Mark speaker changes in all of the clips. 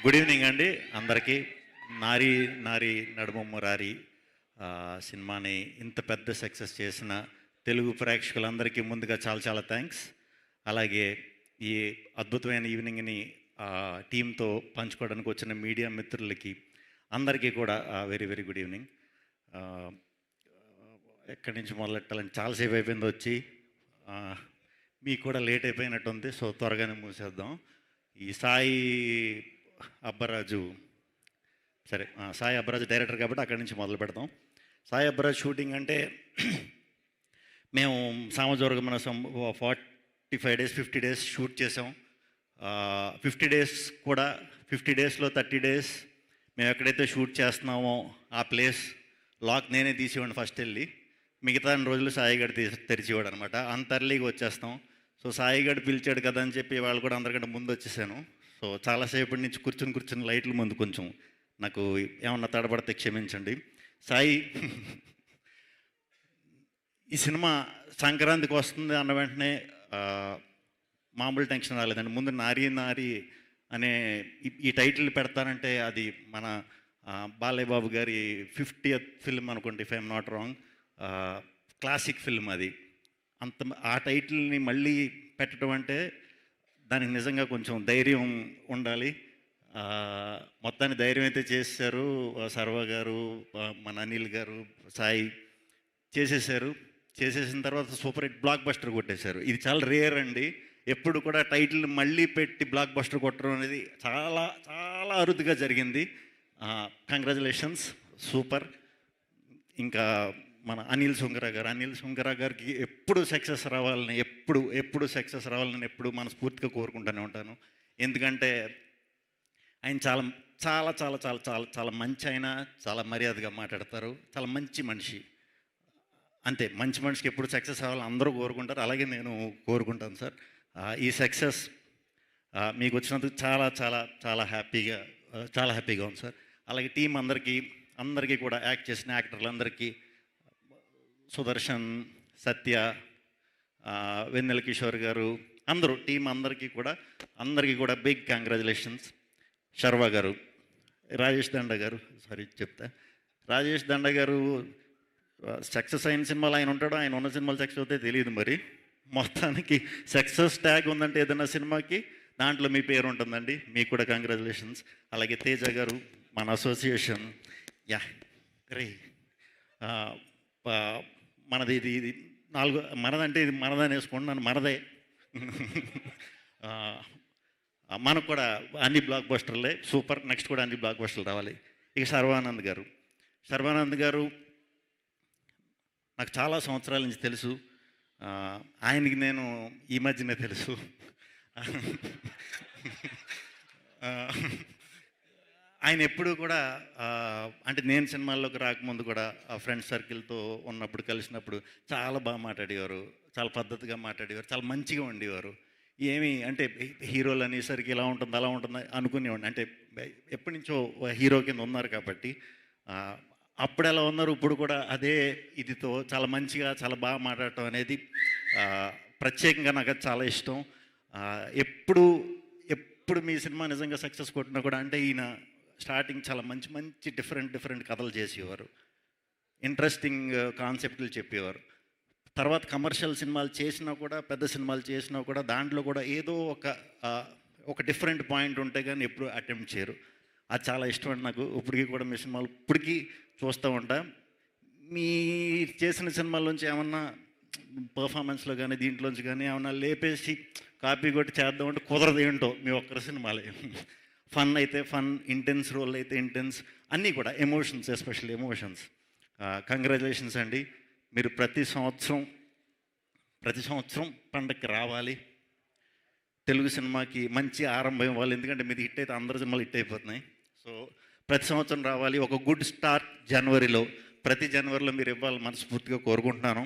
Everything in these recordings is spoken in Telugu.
Speaker 1: గుడ్ ఈవినింగ్ అండి అందరికీ. నారి నారి నడుమ మురారి సినిమాని ఇంత పెద్ద సక్సెస్ చేసిన తెలుగు ప్రేక్షకులందరికీ ముందుగా చాలా చాలా థ్యాంక్స్. అలాగే ఈ అద్భుతమైన ఈవినింగ్ని టీంతో పంచుకోవడానికి వచ్చిన మీడియా మిత్రులకి అందరికీ కూడా వెరీ వెరీ గుడ్ ఈవినింగ్. ఎక్కడి నుంచి మొదలెట్టాలని చాలాసేపు అయిపోయింది వచ్చి, మీకు కూడా లేట్ అయిపోయినట్టుంది. సో త్వరగానే మూసేద్దాం. ఈ సాయి అబ్బరాజు సాయి అబ్బరాజు డైరెక్టర్ కాబట్టి అక్కడి నుంచి మొదలు పెడతాం. సాయి అబ్బరాజు షూటింగ్ అంటే మేము సామజోర్గమన 45 days 50 days షూట్ చేసాం. 50 days కూడా 50 daysలో 30 days మేము ఎక్కడైతే షూట్ చేస్తున్నామో ఆ ప్లేస్ లాక్ నేనే తీసేవాడిని ఫస్ట్ వెళ్ళి. మిగతా రోజులు సాయిగడ్ తెరిచేవాడు అనమాట. అంత ఎర్లీగా వచ్చేస్తాం. సో సాయిగడ్ పిలిచాడు కదా అని చెప్పి వాళ్ళు కూడా అందరికంటే ముందు వచ్చేసాను. సో చాలాసేపటి నుంచి కూర్చుని లైట్ల ముందు కొంచెం నాకు ఏమన్నా తడబడితే క్షమించండి. సాయి ఈ సినిమా సంక్రాంతికి వస్తుంది అన్న వెంటనే మామూలు టెన్షన్ రాలేదండి. ముందు నారీ నారీ అనే ఈ టైటిల్ పెడతానంటే అది మన బాలయ్య బాబు గారి 50th ఫిల్మ్ అనుకోండి, if I'm not wrong. Classic film అది. ఆ టైటిల్ని మళ్ళీ పెట్టడం అంటే దానికి నిజంగా కొంచెం ధైర్యం ఉండాలి. మొత్తాన్ని ధైర్యం అయితే చేశారు సర్వ గారు, మన అనిల్ గారు, సాయి చేసేసారు. చేసేసిన తర్వాత సూపర్ హిట్ బ్లాక్ బస్టర్ కొట్టేశారు. ఇది చాలా రేర్ అండి. ఎప్పుడు కూడా టైటిల్ మళ్ళీ పెట్టి బ్లాక్ బస్టర్ కొట్టడం అనేది చాలా చాలా అరుదుగా జరిగింది. Congratulations, super. ఇంకా మన అనిల్ సుంకర గారికి ఎప్పుడు సక్సెస్ రావాలని ఎప్పుడు మనస్ఫూర్తిగా కోరుకుంటూనే ఉంటాను. ఎందుకంటే ఆయన చాలా చాలా చాలా చాలా చాలా చాలా మంచి, ఆయన చాలా మర్యాదగా మాట్లాడతారు. చాలా మంచి మనిషి. అంతే, మంచి మనిషికి ఎప్పుడు సక్సెస్ అవ్వాలని అందరూ కోరుకుంటారు. అలాగే నేను కోరుకుంటాను సార్. ఈ సక్సెస్ మీకు వచ్చినందుకు చాలా చాలా చాలా హ్యాపీగా ఉంది సార్. అలాగే టీం అందరికీ కూడా యాక్ట్ చేసిన యాక్టర్లందరికీ, సుదర్శన్, సత్య, వెన్నెల కిషోర్ గారు, అందరూ టీం అందరికీ కూడా బిగ్ కంగ్రాచులేషన్స్. శర్వా గారు, రాజేష్ దండ గారు సక్సెస్ అయిన సినిమాలు ఆయన ఉంటాడో, ఆయన ఉన్న సినిమాలు సక్సెస్ అవుతాయి తెలియదు. మరి మొత్తానికి సక్సెస్ ట్యాగ్ ఉందంటే ఏదైనా సినిమాకి దాంట్లో మీ పేరు ఉంటుందండి. మీకు కూడా కంగ్రాచులేషన్స్. అలాగే తేజ గారు, మన అసోసియేషన్, మనది ఇది మనదంటే ఇది మనదని వేసుకోండి, నన్ను మనదే. మనకు కూడా అన్ని బ్లాక్ బస్టర్లే, సూపర్. నెక్స్ట్ కూడా అన్ని బ్లాక్ బస్టర్లు రావాలి. ఇక శర్వానంద్ గారు నాకు చాలా సంవత్సరాల నుంచి తెలుసు. ఆయనకి నేను ఈ మధ్యనే తెలుసు. ఆయన ఎప్పుడు కూడా అంటే నేను సినిమాల్లోకి రాకముందు కూడా ఫ్రెండ్స్ సర్కిల్తో ఉన్నప్పుడు కలిసినప్పుడు చాలా బాగా మాట్లాడేవారు, చాలా పద్ధతిగా మాట్లాడేవారు, చాలా మంచిగా ఉండేవారు. ఏమి అంటే హీరోలు అనేసరికి ఇలా ఉంటుంది అలా ఉంటుంది అనుకునేవాడిని. అంటే ఎప్పటి నుంచో హీరో కింద ఉన్నారు కాబట్టి అప్పుడు ఎలా ఉన్నారు, ఇప్పుడు కూడా అదే ఇదితో చాలా మంచిగా చాలా బాగా మాట్లాడటం అనేది ప్రత్యేకంగా నాకు అది చాలా ఇష్టం. ఎప్పుడు మీ సినిమా నిజంగా సక్సెస్ కొట్టినా కూడా అంటే ఈయన స్టార్టింగ్ చాలా మంచి డిఫరెంట్ కథలు చేసేవారు, ఇంట్రెస్టింగ్ కాన్సెప్ట్లు చెప్పేవారు. తర్వాత కమర్షియల్ సినిమాలు చేసినా కూడా, పెద్ద సినిమాలు చేసినా కూడా దాంట్లో కూడా ఏదో ఒక డిఫరెంట్ పాయింట్ ఉంటే కానీ ఎప్పుడు అటెంప్ట్ చేయరు. అది చాలా ఇష్టం అండి నాకు. ఇప్పటికీ కూడా మీ సినిమాలు ఇప్పటికీ చూస్తూ ఉంటా. మీ చేసిన సినిమాల్లోంచి ఏమన్నా పర్ఫార్మెన్స్లో కానీ దీంట్లోంచి కానీ ఏమన్నా లేపేసి కాపీ కొట్టి చేద్దామంటే కుదరదు. ఏంటో మీ ఒక్కరి సినిమాలే. ఫన్ అయితే ఫన్, ఇంటెన్స్ రోల్ అయితే ఇంటెన్స్, అన్నీ కూడా ఎమోషన్స్, ఎస్పెషల్లీ ఎమోషన్స్. కంగ్రాచులేషన్స్ అండి. మీరు ప్రతి సంవత్సరం పండగకి రావాలి. తెలుగు సినిమాకి మంచి ఆరంభం ఇవ్వాలి. ఎందుకంటే మీది హిట్ అయితే అందరి సినిమాలు హిట్ అయిపోతున్నాయి. సో ప్రతి సంవత్సరం రావాలి. ఒక గుడ్ స్టార్ట్ ప్రతి జనవరిలో మీరు ఇవ్వాలి మనస్ఫూర్తిగా కోరుకుంటున్నాను.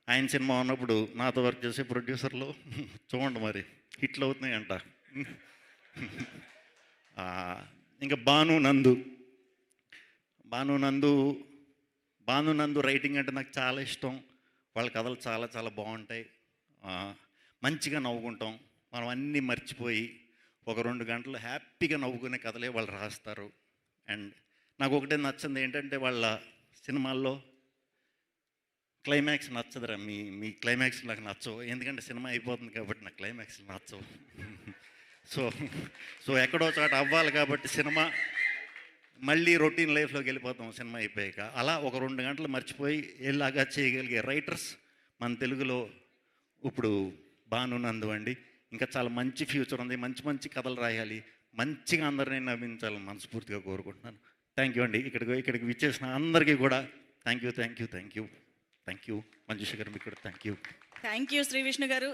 Speaker 1: ఆయన సినిమా ఉన్నప్పుడు నాతో వర్క్ చేసే ప్రొడ్యూసర్లు చూడండి మరి హిట్లు అవుతున్నాయి అంట. ఇంకా భానునందు రైటింగ్ అంటే నాకు చాలా ఇష్టం. వాళ్ళ కథలు చాలా చాలా బాగుంటాయి. మంచిగా నవ్వుకుంటాం. మనం అన్నీ మర్చిపోయి ఒక 2 గంటలు హ్యాపీగా నవ్వుకునే కథలే వాళ్ళు రాస్తారు. అండ్ నాకు ఒకటే నచ్చింది ఏంటంటే వాళ్ళ సినిమాల్లో క్లైమాక్స్ నచ్చదురా. మీ మీ క్లైమాక్స్ నాకు నచ్చవు. ఎందుకంటే సినిమా అయిపోతుంది కాబట్టి నాకు క్లైమాక్స్ నచ్చవు. సో సో ఎక్కడో చోట అవ్వాలి కాబట్టి సినిమా మళ్ళీ రొటీన్ లైఫ్లోకి వెళ్ళిపోతాం సినిమా అయిపోయాక. అలా ఒక 2 గంటలు మర్చిపోయి ఎలాగా చేయగలిగే రైటర్స్ మన తెలుగులో ఇప్పుడు భాను నందు అండి. ఇంకా చాలా మంచి ఫ్యూచర్ ఉంది. మంచి మంచి కథలు రాయాలి, మంచిగా అందరినీ నవ్వించాలని మనస్ఫూర్తిగా కోరుకుంటున్నాను. థ్యాంక్ యూ అండి. ఇక్కడికి విచ్చేసిన అందరికీ కూడా థ్యాంక్ యూ. మంజుష గారు మీకు కూడా thank you.
Speaker 2: Thank you Shri Vishnu గారు.